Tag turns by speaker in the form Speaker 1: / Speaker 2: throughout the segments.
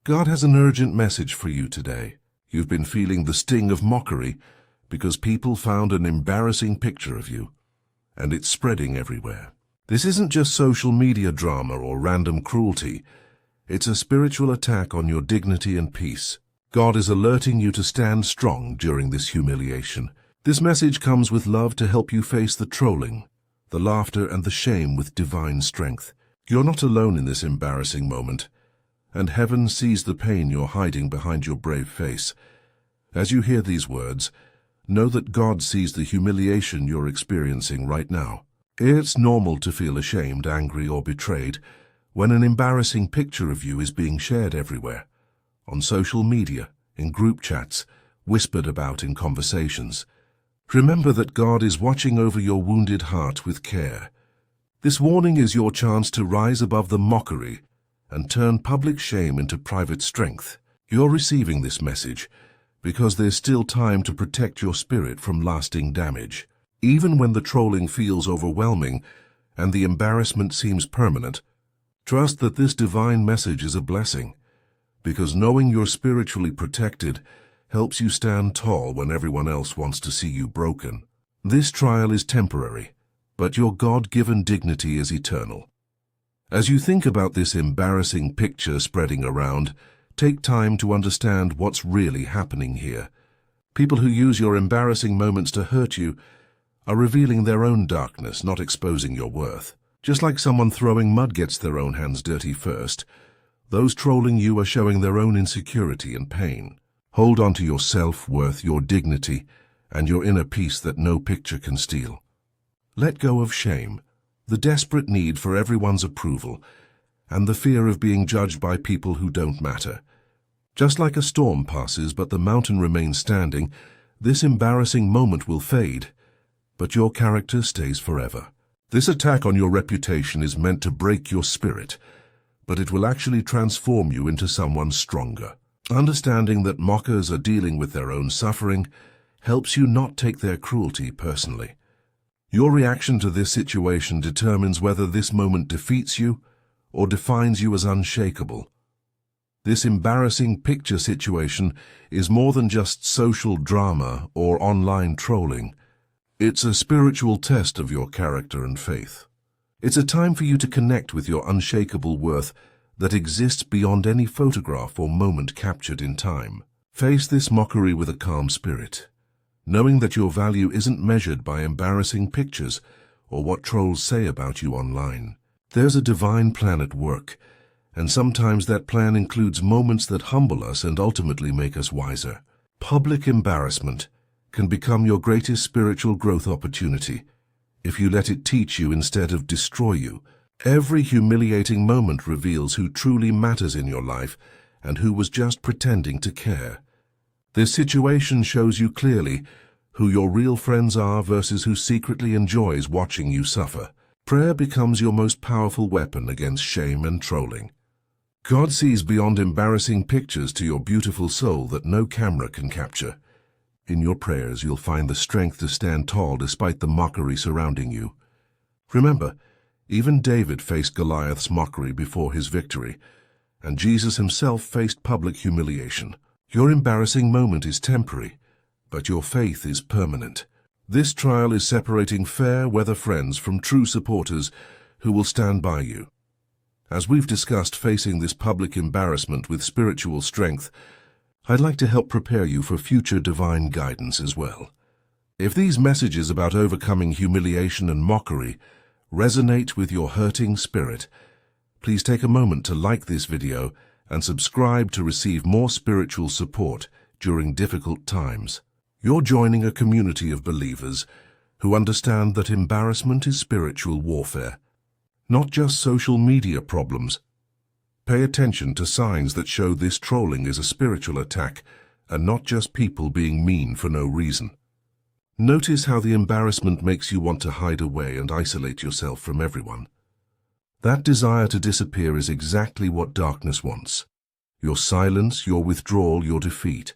Speaker 1: God has an urgent message for you today. You've been feeling the sting of mockery because people found an embarrassing picture of you, and it's spreading everywhere. This isn't just social media drama or random cruelty. It's a spiritual attack on your dignity and peace. God is alerting you to stand strong during this humiliation. This message comes with love to help you face the trolling, the laughter, and the shame with divine strength. You're not alone in this embarrassing moment, and heaven sees the pain you're hiding behind your brave face. As you hear these words, know that God sees the humiliation you're experiencing right now. It's normal to feel ashamed, angry, or betrayed when an embarrassing picture of you is being shared everywhere, on social media, in group chats, whispered about in conversations. Remember that God is watching over your wounded heart with care. This warning is your chance to rise above the mockery and turn public shame into private strength. You're receiving this message because there's still time to protect your spirit from lasting damage. Even when the trolling feels overwhelming and the embarrassment seems permanent, trust that this divine message is a blessing, because knowing you're spiritually protected helps you stand tall when everyone else wants to see you broken. This trial is temporary, but your God-given dignity is eternal. As you think about this embarrassing picture spreading around, take time to understand what's really happening here. People who use your embarrassing moments to hurt you are revealing their own darkness, not exposing your worth. Just like someone throwing mud gets their own hands dirty first, those trolling you are showing their own insecurity and pain. Hold on to your self-worth, your dignity, and your inner peace that no picture can steal. Let go of shame, the desperate need for everyone's approval, and the fear of being judged by people who don't matter. Just like a storm passes but the mountain remains standing, this embarrassing moment will fade, but your character stays forever. This attack on your reputation is meant to break your spirit, but it will actually transform you into someone stronger. Understanding that mockers are dealing with their own suffering helps you not take their cruelty personally. Your reaction to this situation determines whether this moment defeats you or defines you as unshakable. This embarrassing picture situation is more than just social drama or online trolling. It's a spiritual test of your character and faith. It's a time for you to connect with your unshakable worth that exists beyond any photograph or moment captured in time. Face this mockery with a calm spirit, knowing that your value isn't measured by embarrassing pictures or what trolls say about you online. There's a divine plan at work, and sometimes that plan includes moments that humble us and ultimately make us wiser. Public embarrassment can become your greatest spiritual growth opportunity if you let it teach you instead of destroy you. Every humiliating moment reveals who truly matters in your life and who was just pretending to care. This situation shows you clearly who your real friends are versus who secretly enjoys watching you suffer. Prayer becomes your most powerful weapon against shame and trolling. God sees beyond embarrassing pictures to your beautiful soul that no camera can capture. In your prayers, you'll find the strength to stand tall despite the mockery surrounding you. Remember, even David faced Goliath's mockery before his victory, and Jesus himself faced public humiliation. Your embarrassing moment is temporary, but your faith is permanent. This trial is separating fair-weather friends from true supporters who will stand by you. As we've discussed facing this public embarrassment with spiritual strength, I'd like to help prepare you for future divine guidance as well. If these messages about overcoming humiliation and mockery resonate with your hurting spirit, please take a moment to like this video and subscribe to receive more spiritual support during difficult times. You're joining a community of believers who understand that embarrassment is spiritual warfare, not just social media problems. Pay attention to signs that show this trolling is a spiritual attack and not just people being mean for no reason. Notice how the embarrassment makes you want to hide away and isolate yourself from everyone. That desire to disappear is exactly what darkness wants. Your silence, your withdrawal, your defeat.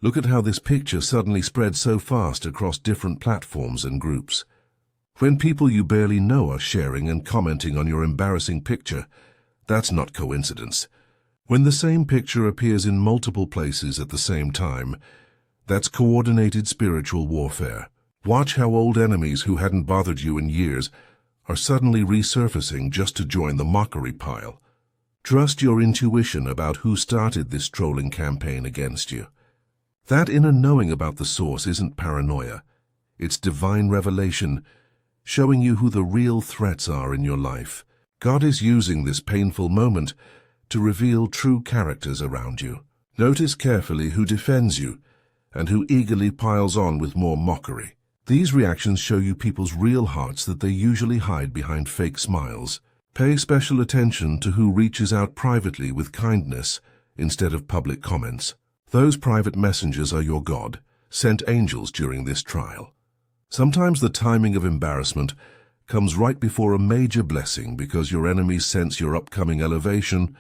Speaker 1: Look at how this picture suddenly spread so fast across different platforms and groups. When people you barely know are sharing and commenting on your embarrassing picture, that's not coincidence. When the same picture appears in multiple places at the same time, that's coordinated spiritual warfare. Watch how old enemies who hadn't bothered you in years are suddenly resurfacing just to join the mockery pile. Trust your intuition about who started this trolling campaign against you. That inner knowing about the source isn't paranoia. It's divine revelation, showing you who the real threats are in your life. God is using this painful moment to reveal true characters around you. Notice carefully who defends you and who eagerly piles on with more mockery. These reactions show you people's real hearts that they usually hide behind fake smiles. Pay special attention to who reaches out privately with kindness instead of public comments. Those private messengers are your God, sent angels during this trial. Sometimes the timing of embarrassment comes right before a major blessing because your enemies sense your upcoming elevation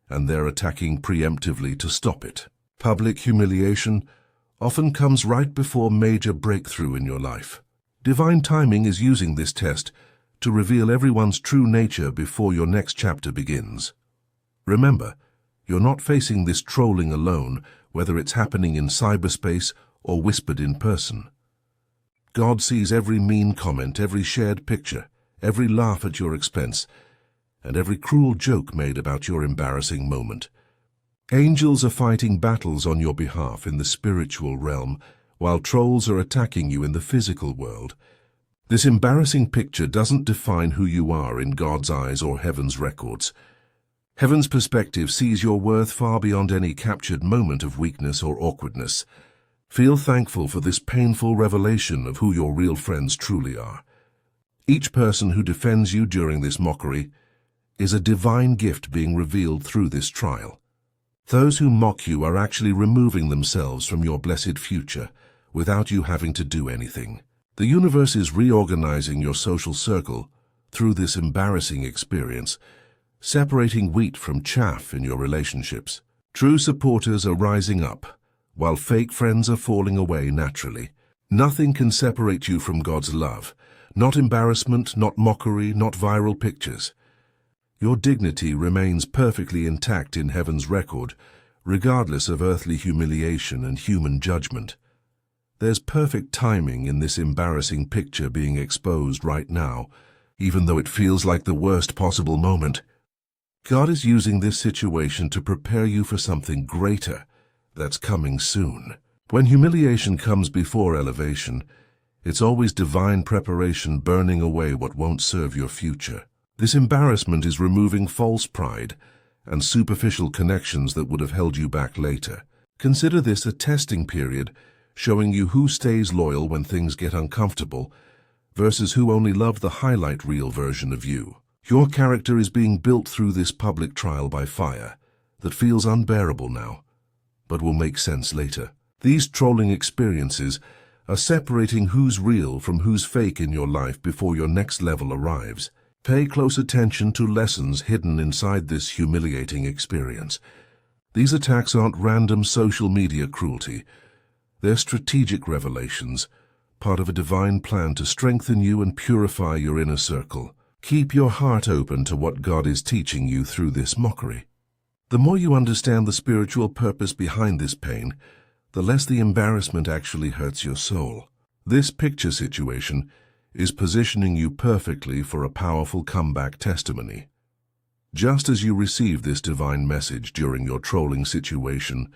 Speaker 1: and they're attacking preemptively to stop it. Public humiliation often comes right before major breakthrough in your life. Divine timing is using this test to reveal everyone's true nature before your next chapter begins. Remember, you're not facing this trolling alone, whether it's happening in cyberspace or whispered in person. God sees every mean comment, every shared picture, every laugh at your expense, and every cruel joke made about your embarrassing moment. Angels are fighting battles on your behalf in the spiritual realm, while trolls are attacking you in the physical world. This embarrassing picture doesn't define who you are in God's eyes or heaven's records. Heaven's perspective sees your worth far beyond any captured moment of weakness or awkwardness. Feel thankful for this painful revelation of who your real friends truly are. Each person who defends you during this mockery is a divine gift being revealed through this trial. Those who mock you are actually removing themselves from your blessed future without you having to do anything. The universe is reorganizing your social circle through this embarrassing experience, separating wheat from chaff in your relationships. True supporters are rising up, while fake friends are falling away naturally. Nothing can separate you from God's love. Not embarrassment, not mockery, not viral pictures. Your dignity remains perfectly intact in heaven's record, regardless of earthly humiliation and human judgment. There's perfect timing in this embarrassing picture being exposed right now, even though it feels like the worst possible moment. God is using this situation to prepare you for something greater that's coming soon. When humiliation comes before elevation, it's always divine preparation burning away what won't serve your future. This embarrassment is removing false pride and superficial connections that would have held you back later. Consider this a testing period, showing you who stays loyal when things get uncomfortable versus who only love the highlight reel version of you. Your character is being built through this public trial by fire that feels unbearable now, but will make sense later. These trolling experiences are separating who's real from who's fake in your life before your next level arrives. Pay close attention to lessons hidden inside this humiliating experience. These attacks aren't random social media cruelty. They're strategic revelations, part of a divine plan to strengthen you and purify your inner circle. Keep your heart open to what God is teaching you through this mockery. The more you understand the spiritual purpose behind this pain, the less the embarrassment actually hurts your soul. This picture situation is positioning you perfectly for a powerful comeback testimony. Just as you received this divine message during your trolling situation,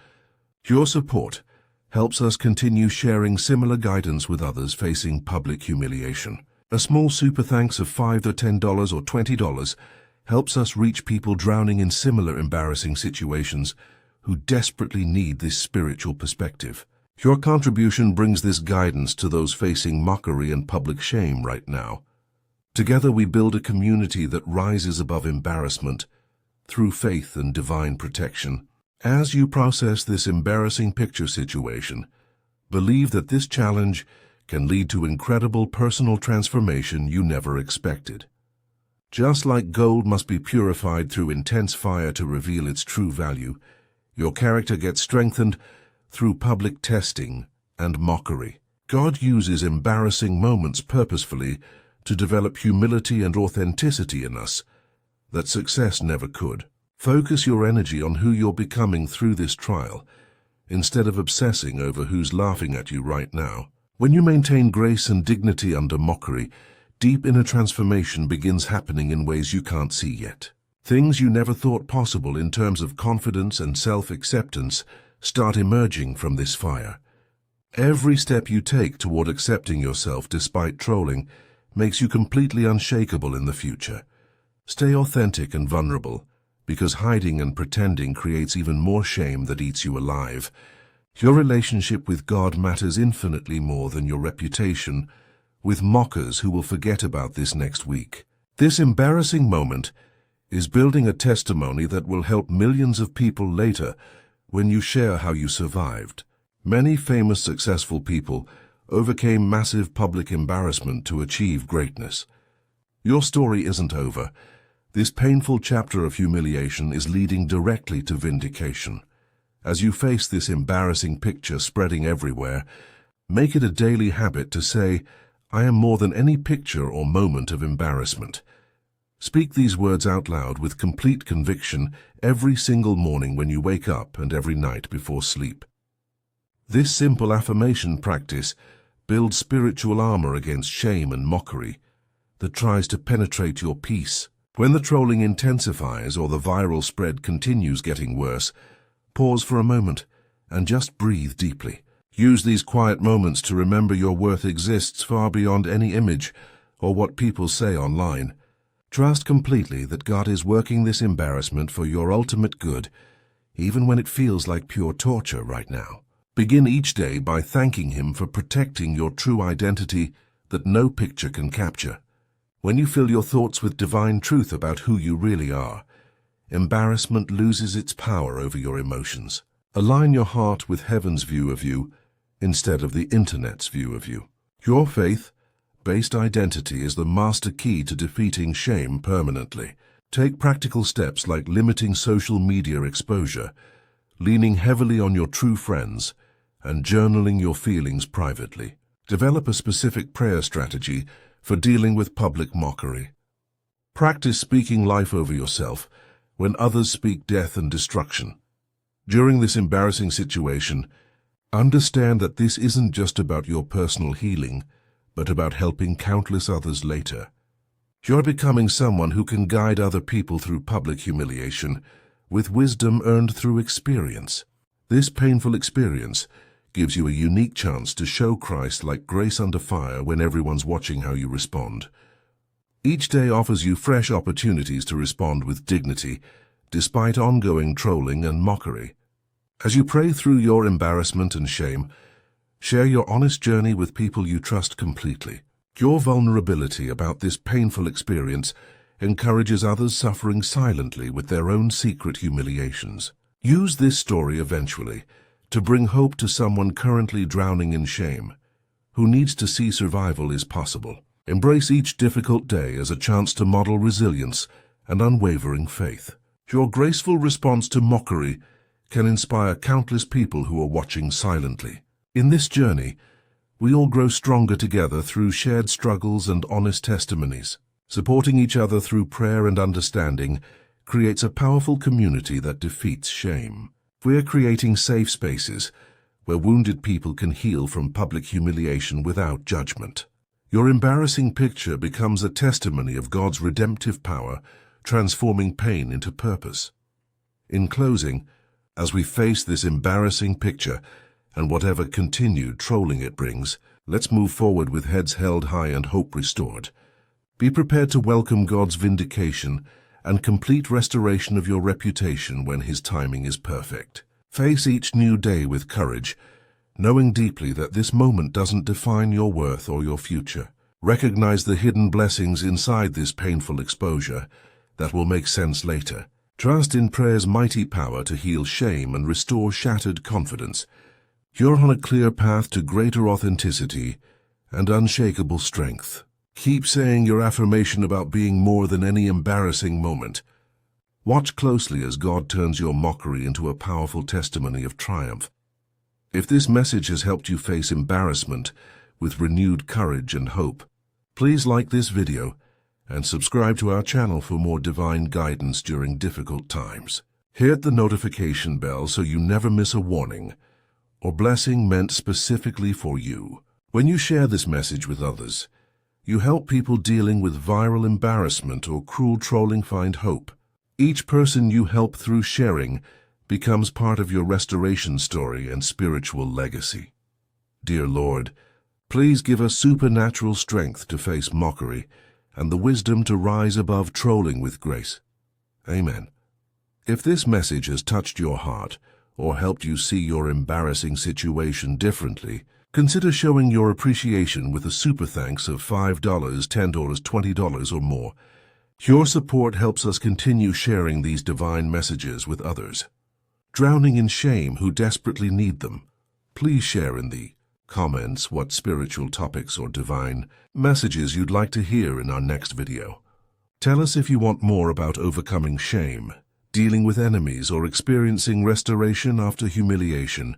Speaker 1: your support helps us continue sharing similar guidance with others facing public humiliation. A small super thanks of $5 or $10 or $20 helps us reach people drowning in similar embarrassing situations who desperately need this spiritual perspective. Your contribution brings this guidance to those facing mockery and public shame right now. Together we build a community that rises above embarrassment through faith and divine protection. As you process this embarrassing picture situation, believe that this challenge can lead to incredible personal transformation you never expected. Just like gold must be purified through intense fire to reveal its true value, your character gets strengthened through public testing and mockery. God uses embarrassing moments purposefully to develop humility and authenticity in us that success never could. Focus your energy on who you're becoming through this trial, instead of obsessing over who's laughing at you right now. When you maintain grace and dignity under mockery, deep inner transformation begins happening in ways you can't see yet. Things you never thought possible in terms of confidence and self-acceptance start emerging from this fire. Every step you take toward accepting yourself despite trolling makes you completely unshakable in the future. Stay authentic and vulnerable, because hiding and pretending creates even more shame that eats you alive. Your relationship with God matters infinitely more than your reputation, with mockers who will forget about this next week. This embarrassing moment is building a testimony that will help millions of people later when you share how you survived. Many famous successful people overcame massive public embarrassment to achieve greatness. Your story isn't over. This painful chapter of humiliation is leading directly to vindication. As you face this embarrassing picture spreading everywhere, make it a daily habit to say, "I am more than any picture or moment of embarrassment." Speak these words out loud with complete conviction every single morning when you wake up and every night before sleep. This simple affirmation practice builds spiritual armor against shame and mockery that tries to penetrate your peace. When the trolling intensifies or the viral spread continues getting worse, pause for a moment and just breathe deeply. Use these quiet moments to remember your worth exists far beyond any image or what people say online. Trust completely that God is working this embarrassment for your ultimate good, even when it feels like pure torture right now. Begin each day by thanking Him for protecting your true identity that no picture can capture. When you fill your thoughts with divine truth about who you really are, embarrassment loses its power over your emotions. Align your heart with heaven's view of you instead of the internet's view of you. Your faith-based identity is the master key to defeating shame permanently. Take practical steps like limiting social media exposure, leaning heavily on your true friends, and journaling your feelings privately. Develop a specific prayer strategy for dealing with public mockery. Practice speaking life over yourself when others speak death and destruction. During this embarrassing situation, understand that this isn't just about your personal healing, but about helping countless others later. You're becoming someone who can guide other people through public humiliation with wisdom earned through experience. This painful experience gives you a unique chance to show Christ like grace under fire when everyone's watching how you respond. Each day offers you fresh opportunities to respond with dignity, despite ongoing trolling and mockery. As you pray through your embarrassment and shame, share your honest journey with people you trust completely. Your vulnerability about this painful experience encourages others suffering silently with their own secret humiliations. Use this story eventually to bring hope to someone currently drowning in shame, who needs to see survival is possible. Embrace each difficult day as a chance to model resilience and unwavering faith. Your graceful response to mockery can inspire countless people who are watching silently. In this journey, we all grow stronger together through shared struggles and honest testimonies. Supporting each other through prayer and understanding creates a powerful community that defeats shame. We're creating safe spaces where wounded people can heal from public humiliation without judgment. Your embarrassing picture becomes a testimony of God's redemptive power, transforming pain into purpose. In closing, as we face this embarrassing picture and whatever continued trolling it brings, let's move forward with heads held high and hope restored. Be prepared to welcome God's vindication and complete restoration of your reputation when His timing is perfect. Face each new day with courage, knowing deeply that this moment doesn't define your worth or your future. Recognize the hidden blessings inside this painful exposure that will make sense later. Trust in prayer's mighty power to heal shame and restore shattered confidence. You're on a clear path to greater authenticity and unshakable strength. Keep saying your affirmation about being more than any embarrassing moment. Watch closely as God turns your mockery into a powerful testimony of triumph. If this message has helped you face embarrassment with renewed courage and hope, please like this video and subscribe to our channel for more divine guidance during difficult times. Hit the notification bell so you never miss a warning or blessing meant specifically for you. When you share this message with others, you help people dealing with viral embarrassment or cruel trolling find hope. Each person you help through sharing becomes part of your restoration story and spiritual legacy. Dear Lord, please give us supernatural strength to face mockery and the wisdom to rise above trolling with grace. Amen. If this message has touched your heart or helped you see your embarrassing situation differently, consider showing your appreciation with a super thanks of $5, $10, $20 or more. Your support helps us continue sharing these divine messages with others, drowning in shame who desperately need them. Please share in the comments what spiritual topics or divine messages you'd like to hear in our next video. Tell us if you want more about overcoming shame, dealing with enemies, or experiencing restoration after humiliation.